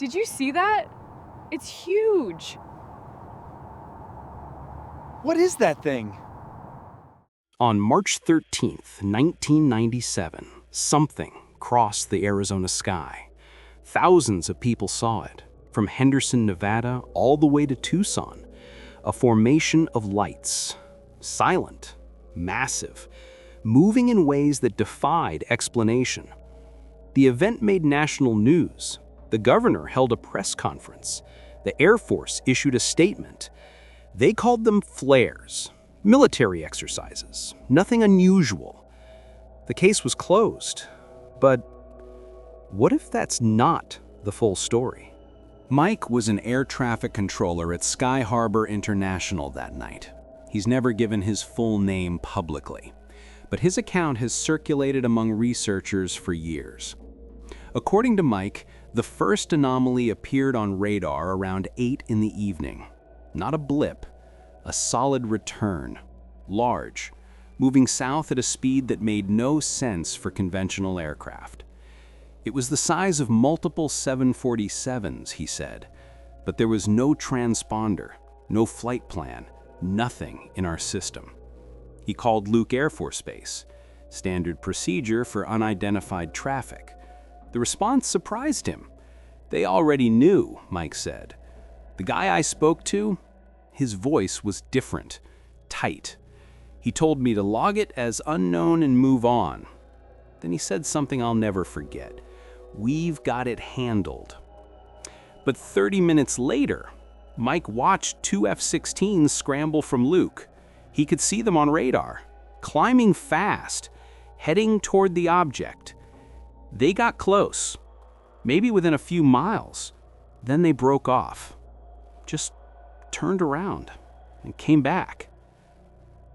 Did you see that? It's huge. What is that thing? On March 13th, 1997, something crossed the Arizona sky. Thousands of people saw it, from Henderson, Nevada, all the way to Tucson. A formation of lights, silent, massive, moving in ways that defied explanation. The event made national news. The governor held a press conference. The Air Force issued a statement. They called them flares, military exercises, nothing unusual. The case was closed. But what if that's not the full story? Mike was an air traffic controller at Sky Harbor International that night. He's never given his full name publicly, but his account has circulated among researchers for years. According to Mike, the first anomaly appeared on radar around 8 in the evening. Not a blip, a solid return, large, moving south at a speed that made no sense for conventional aircraft. It was the size of multiple 747s, he said, but there was no transponder, no flight plan, nothing in our system. He called Luke Air Force Base, standard procedure for unidentified traffic. The response surprised him. They already knew, Mike said. The guy I spoke to, his voice was different, tight. He told me to log it as unknown and move on. Then he said something I'll never forget. We've got it handled. But 30 minutes later, Mike watched 2 F-16s scramble from Luke. He could see them on radar, climbing fast, heading toward the object. They got close, maybe within a few miles. Then they broke off, just turned around and came back.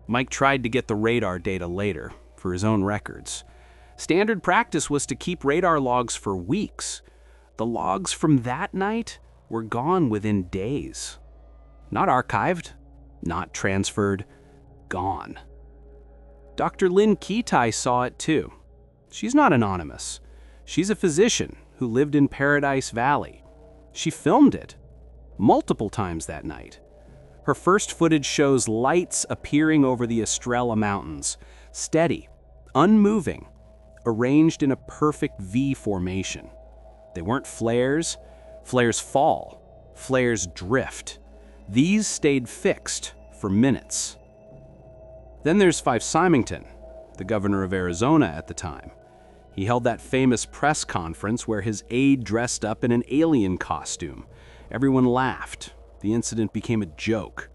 Mike tried to get the radar data later for his own records. Standard practice was to keep radar logs for weeks. The logs from that night were gone within days. Not archived, not transferred, gone. Dr. Lynne Kitei saw it too. She's not anonymous. She's a physician who lived in Paradise Valley. She filmed it multiple times that night. Her first footage shows lights appearing over the Estrella Mountains, steady, unmoving, arranged in a perfect V formation. They weren't flares. Flares fall. Flares drift. These stayed fixed for minutes. Then there's Fife Symington, the governor of Arizona at the time. He held that famous press conference where his aide dressed up in an alien costume. Everyone laughed. The incident became a joke.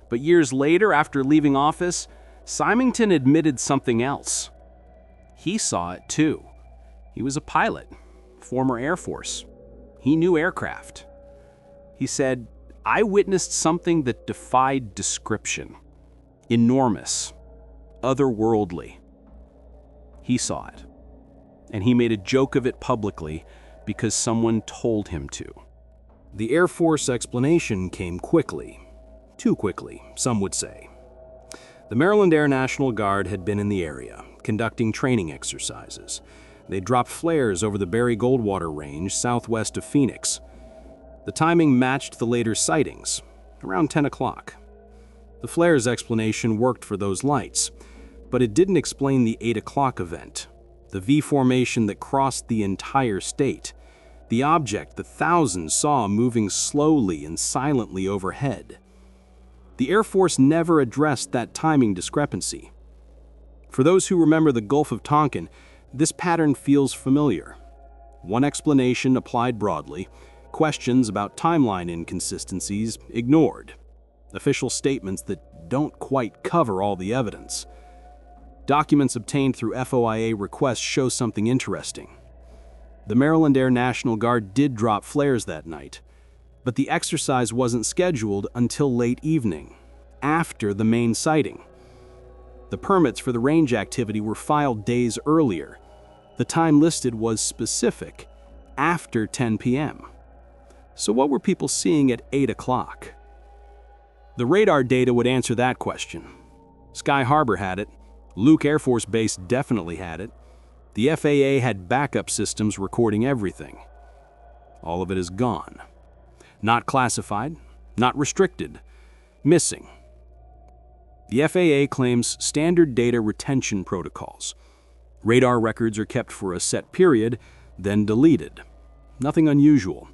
But years later, after leaving office, Symington admitted something else. He saw it too. He was a pilot, former Air Force. He knew aircraft. He said, "I witnessed something that defied description. Enormous, otherworldly." He saw it, and he made a joke of it publicly because someone told him to. The Air Force explanation came quickly. Too quickly, some would say. The Maryland Air National Guard had been in the area, conducting training exercises. They dropped flares over the Barry-Goldwater Range southwest of Phoenix. The timing matched the later sightings, around 10 o'clock. The flares explanation worked for those lights, but it didn't explain the 8 o'clock event, the V formation that crossed the entire state, the object the thousands saw moving slowly and silently overhead. The Air Force never addressed that timing discrepancy. For those who remember the Gulf of Tonkin, this pattern feels familiar. One explanation applied broadly, questions about timeline inconsistencies ignored, official statements that don't quite cover all the evidence. Documents obtained through FOIA requests show something interesting. The Maryland Air National Guard did drop flares that night, but the exercise wasn't scheduled until late evening, after the main sighting. The permits for the range activity were filed days earlier. The time listed was specific, after 10 p.m. So what were people seeing at 8 o'clock? The radar data would answer that question. Sky Harbor had it. Luke Air Force Base definitely had it. The FAA had backup systems recording everything. All of it is gone. Not classified, not restricted, missing. The FAA claims standard data retention protocols. Radar records are kept for a set period, then deleted. Nothing unusual.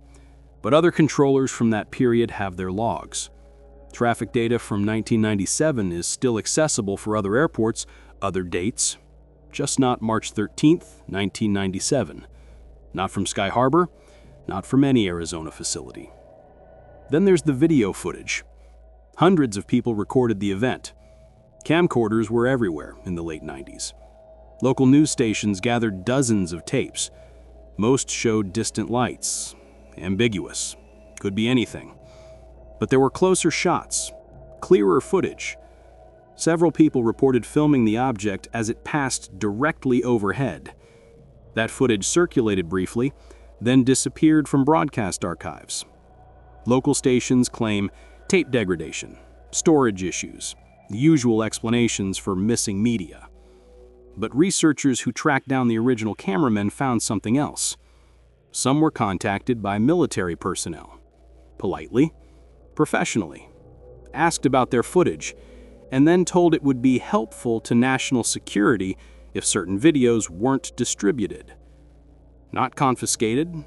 But other controllers from that period have their logs. Traffic data from 1997 is still accessible for other airports, other dates, just not March 13th, 1997. Not from Sky Harbor, not from any Arizona facility. Then there's the video footage. Hundreds of people recorded the event. Camcorders were everywhere in the late 90s. Local news stations gathered dozens of tapes. Most showed distant lights. Ambiguous. Could be anything. But there were closer shots, clearer footage. Several people reported filming the object as it passed directly overhead. That footage circulated briefly, then disappeared from broadcast archives. Local stations claim tape degradation, storage issues, the usual explanations for missing media. But researchers who tracked down the original cameramen found something else. Some were contacted by military personnel, politely, professionally, asked about their footage, and then told it would be helpful to national security if certain videos weren't distributed. Not confiscated,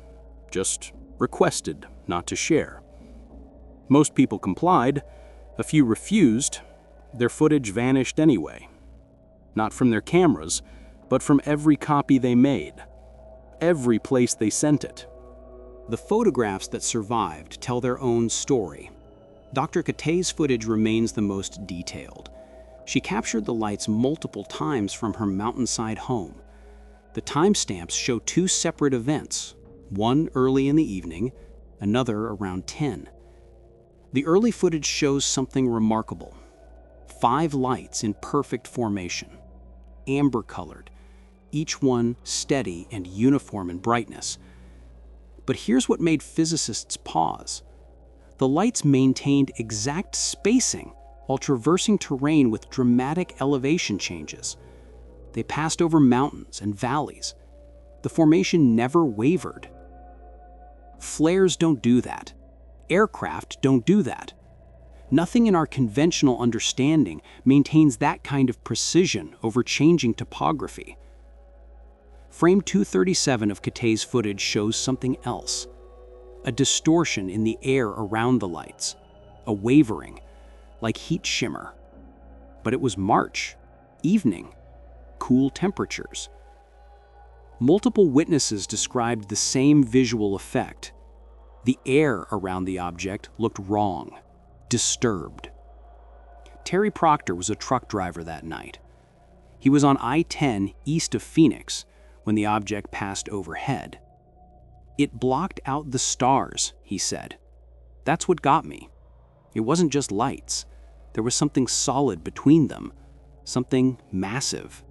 just requested not to share. Most people complied, a few refused. Their footage vanished anyway. Not from their cameras, but from every copy they made, every place they sent it. The photographs that survived tell their own story. Dr. Kitei's footage remains the most detailed. She captured the lights multiple times from her mountainside home. The timestamps show two separate events, one early in the evening, another around 10. The early footage shows something remarkable. 5 lights in perfect formation, amber-colored, each one steady and uniform in brightness. But here's what made physicists pause. The lights maintained exact spacing while traversing terrain with dramatic elevation changes. They passed over mountains and valleys. The formation never wavered. Flares don't do that. Aircraft don't do that. Nothing in our conventional understanding maintains that kind of precision over changing topography. Frame 237 of Kitei's footage shows something else. A distortion in the air around the lights, a wavering, like heat shimmer. But it was March, evening, cool temperatures. Multiple witnesses described the same visual effect. The air around the object looked wrong, disturbed. Terry Proctor was a truck driver that night. He was on I-10 east of Phoenix when the object passed overhead. "It blocked out the stars," he said. "That's what got me. It wasn't just lights. There was something solid between them, something massive."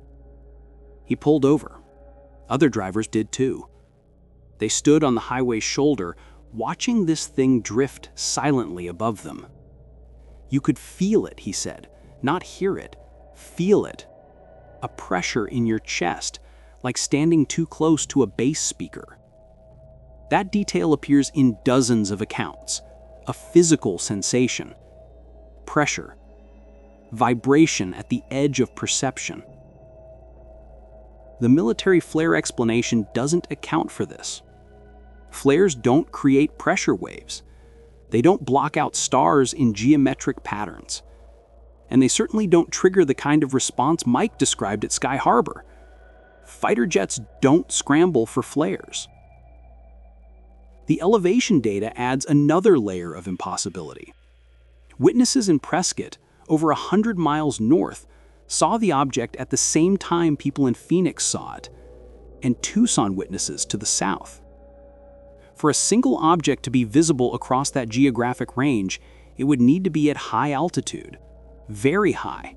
He pulled over. Other drivers did too. They stood on the highway's shoulder, watching this thing drift silently above them. "You could feel it," he said, "not hear it, feel it. A pressure in your chest, like standing too close to a bass speaker." That detail appears in dozens of accounts, a physical sensation. Pressure, vibration at the edge of perception. The military flare explanation doesn't account for this. Flares don't create pressure waves. They don't block out stars in geometric patterns. And they certainly don't trigger the kind of response Mike described at Sky Harbor. Fighter jets don't scramble for flares. The elevation data adds another layer of impossibility. Witnesses in Prescott, over 100 miles north, saw the object at the same time people in Phoenix saw it, and Tucson witnesses to the south. For a single object to be visible across that geographic range, it would need to be at high altitude, very high,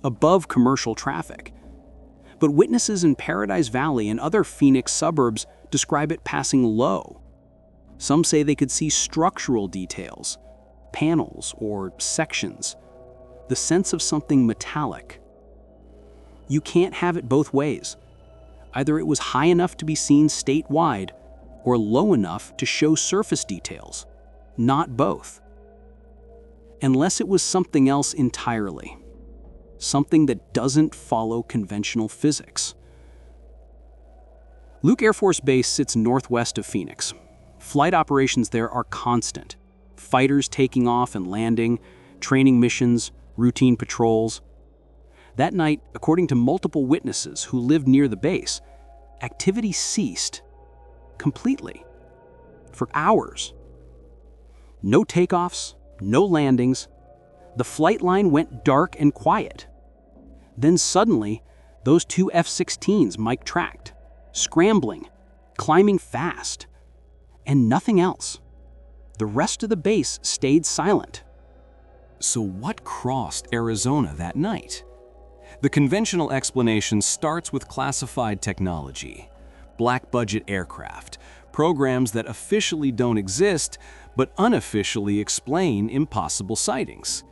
above commercial traffic. But witnesses in Paradise Valley and other Phoenix suburbs describe it passing low. Some say they could see structural details, panels or sections, the sense of something metallic. You can't have it both ways. Either it was high enough to be seen statewide, or low enough to show surface details, not both. Unless it was something else entirely, something that doesn't follow conventional physics. Luke Air Force Base sits northwest of Phoenix. Flight operations there are constant. Fighters taking off and landing, training missions, routine patrols. That night, according to multiple witnesses who lived near the base, activity ceased completely for hours. No takeoffs, no landings. The flight line went dark and quiet. Then suddenly, those two F-16s Mike tracked, scrambling, climbing fast, and nothing else. The rest of the base stayed silent. So what crossed Arizona that night? The conventional explanation starts with classified technology, black-budget aircraft, programs that officially don't exist but unofficially explain impossible sightings.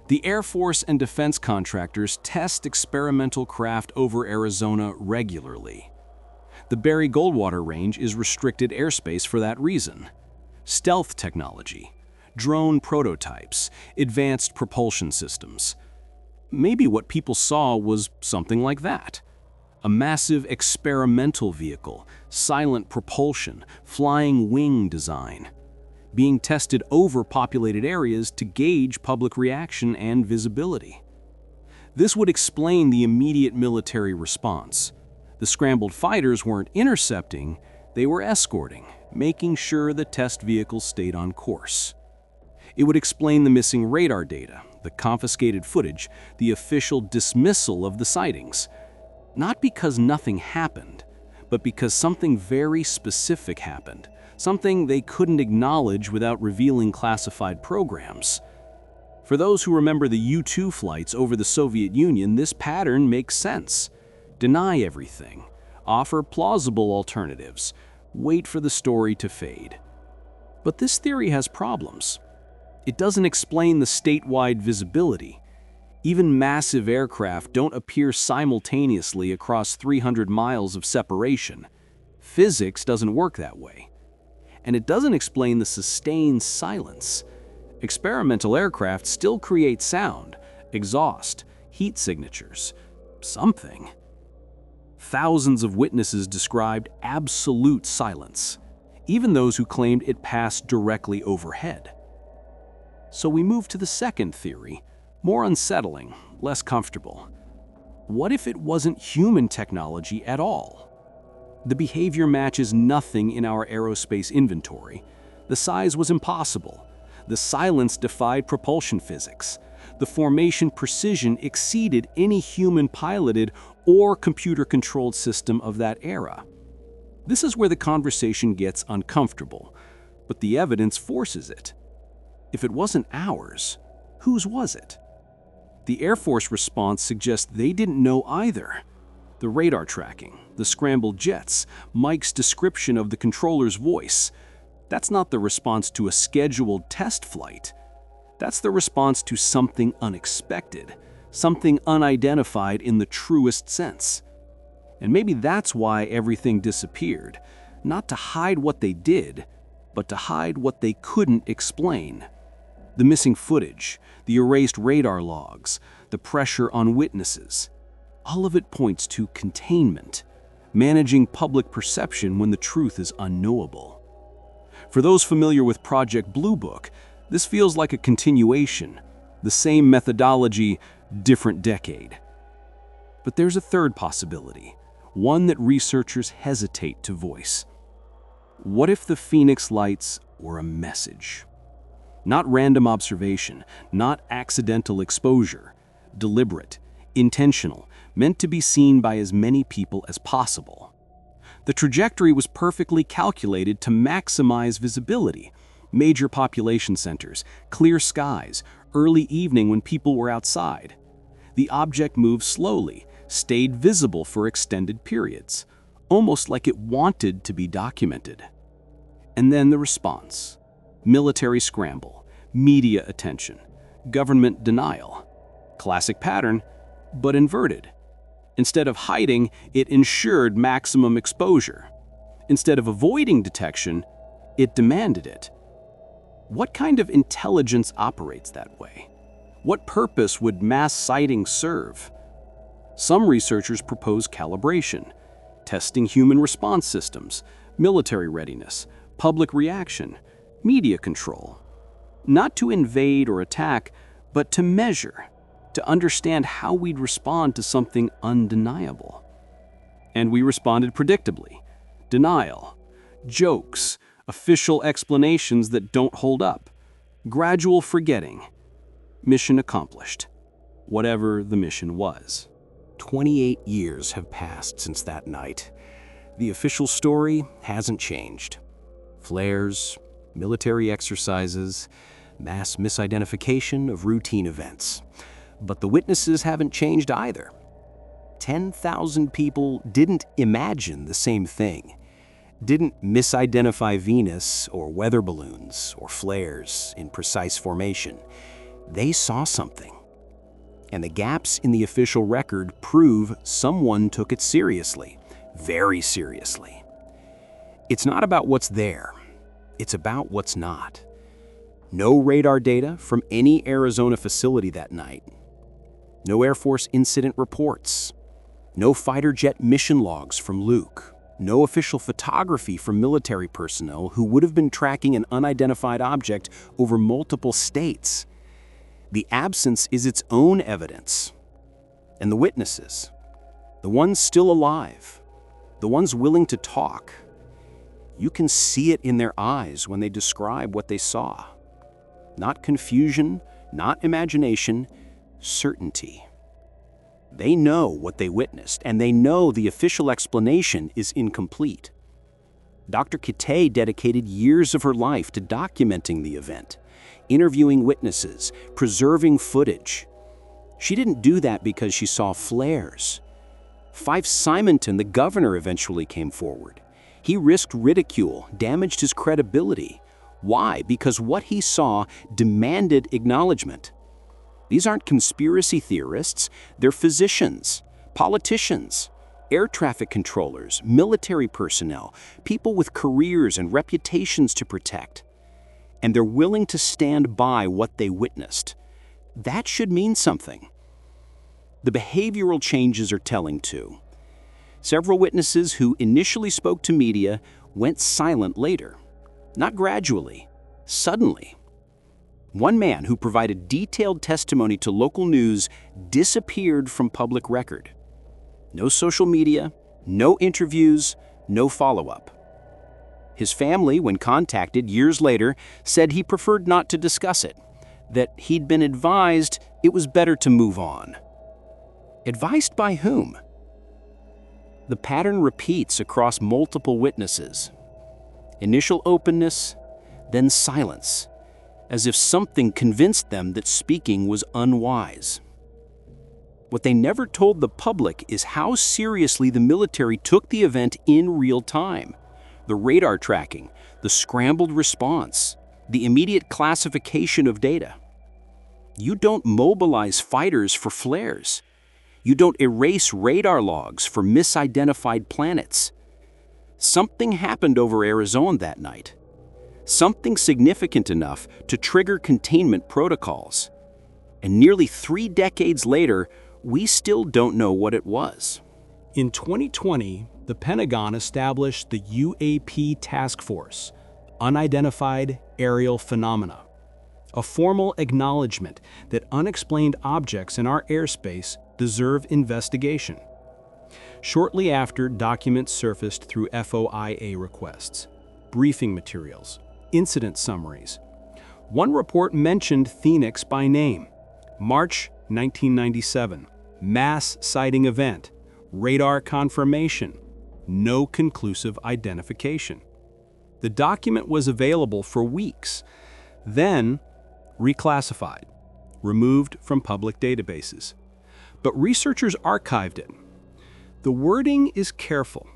The Air Force and defense contractors test experimental craft over Arizona regularly. The Barry Goldwater Range is restricted airspace for that reason. Stealth technology, drone prototypes, advanced propulsion systems. Maybe what people saw was something like that. A massive experimental vehicle, silent propulsion, flying wing design, being tested over populated areas to gauge public reaction and visibility. This would explain the immediate military response. The scrambled fighters weren't intercepting, they were escorting, making sure the test vehicles stayed on course. It would explain the missing radar data, the confiscated footage, the official dismissal of the sightings. Not because nothing happened, but because something very specific happened, something they couldn't acknowledge without revealing classified programs. For those who remember the U-2 flights over the Soviet Union, this pattern makes sense. Deny everything, offer plausible alternatives, wait for the story to fade. But this theory has problems. It doesn't explain the statewide visibility. Even massive aircraft don't appear simultaneously across 300 miles of separation. Physics doesn't work that way. And it doesn't explain the sustained silence. Experimental aircraft still create sound, exhaust, heat signatures, something. Thousands of witnesses described absolute silence, even those who claimed it passed directly overhead. So we move to the second theory, more unsettling, less comfortable. What if it wasn't human technology at all? The behavior matches nothing in our aerospace inventory. The size was impossible. The silence defied propulsion physics. The formation precision exceeded any human-piloted or computer-controlled system of that era. This is where the conversation gets uncomfortable, but the evidence forces it. If it wasn't ours, whose was it? The Air Force response suggests they didn't know either. The radar tracking, the scrambled jets, Mike's description of the controller's voice. That's not the response to a scheduled test flight. That's the response to something unexpected, something unidentified in the truest sense. And maybe that's why everything disappeared, not to hide what they did, but to hide what they couldn't explain. The missing footage, the erased radar logs, the pressure on witnesses. All of it points to containment, managing public perception when the truth is unknowable. For those familiar with Project Blue Book, this feels like a continuation, the same methodology, different decade. But there's a third possibility, one that researchers hesitate to voice. What if the Phoenix lights were a message? Not random observation, not accidental exposure, deliberate, intentional, meant to be seen by as many people as possible. The trajectory was perfectly calculated to maximize visibility. Major population centers, clear skies, early evening when people were outside. The object moved slowly, stayed visible for extended periods, almost like it wanted to be documented. And then the response. Military scramble, media attention, government denial. Classic pattern, but inverted. Instead of hiding, it ensured maximum exposure. Instead of avoiding detection, it demanded it. What kind of intelligence operates that way? What purpose would mass sightings serve? Some researchers propose calibration, testing human response systems, military readiness, public reaction, media control. Not to invade or attack, but to measure, to understand how we'd respond to something undeniable. And we responded predictably. Denial, jokes, official explanations that don't hold up, gradual forgetting. Mission accomplished, whatever the mission was. 28 years have passed since that night. The official story hasn't changed. Flares, military exercises, mass misidentification of routine events. But the witnesses haven't changed either. 10,000 people didn't imagine the same thing, didn't misidentify Venus or weather balloons or flares in precise formation. They saw something. And the gaps in the official record prove someone took it seriously, very seriously. It's not about what's there, it's about what's not. No radar data from any Arizona facility that night. No Air Force incident reports. No fighter jet mission logs from Luke. No official photography from military personnel who would have been tracking an unidentified object over multiple states. The absence is its own evidence. And the witnesses, the ones still alive, the ones willing to talk, you can see it in their eyes when they describe what they saw. Not confusion, not imagination, certainty. They know what they witnessed, and they know the official explanation is incomplete. Dr. Kitei dedicated years of her life to documenting the event, interviewing witnesses, preserving footage. She didn't do that because she saw flares. Fife Symington, the governor, eventually came forward. He risked ridicule, damaged his credibility. Why? Because what he saw demanded acknowledgement. These aren't conspiracy theorists, they're physicians, politicians, air traffic controllers, military personnel, people with careers and reputations to protect. And they're willing to stand by what they witnessed. That should mean something. The behavioral changes are telling too. Several witnesses who initially spoke to media went silent later. Not gradually, suddenly. One man who provided detailed testimony to local news disappeared from public record. No social media, no interviews, no follow-up. His family, when contacted years later, said he preferred not to discuss it, that he'd been advised it was better to move on. Advised by whom? The pattern repeats across multiple witnesses. Initial openness, then silence, as if something convinced them that speaking was unwise. What they never told the public is how seriously the military took the event in real time. The radar tracking, the scrambled response, the immediate classification of data. You don't mobilize fighters for flares. You don't erase radar logs for misidentified planets. Something happened over Arizona that night. Something significant enough to trigger containment protocols. And nearly 3 decades later, we still don't know what it was. In 2020, the Pentagon established the UAP Task Force, Unidentified Aerial Phenomena, a formal acknowledgement that unexplained objects in our airspace deserve investigation. Shortly after, documents surfaced through FOIA requests, briefing materials, incident summaries. One report mentioned Phoenix by name. March 1997, mass sighting event, radar confirmation, no conclusive identification. The document was available for weeks, then reclassified, removed from public databases. But researchers archived it. The wording is careful,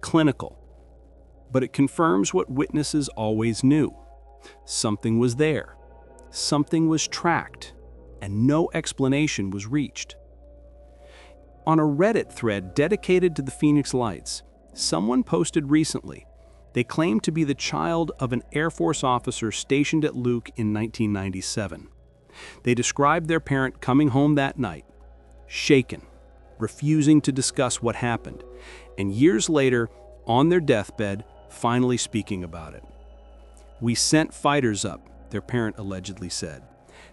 clinical, but it confirms what witnesses always knew. Something was there, something was tracked, and no explanation was reached. On a Reddit thread dedicated to the Phoenix Lights, someone posted recently. They claimed to be the child of an Air Force officer stationed at Luke in 1997. They described their parent coming home that night, shaken, refusing to discuss what happened, and years later, on their deathbed, finally speaking about it. "We sent fighters up," their parent allegedly said.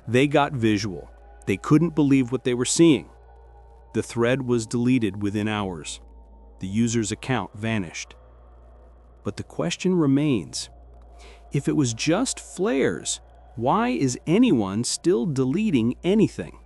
"They got visual. They couldn't believe what they were seeing." The thread was deleted within hours. The user's account vanished. But the question remains, if it was just flares, why is anyone still deleting anything?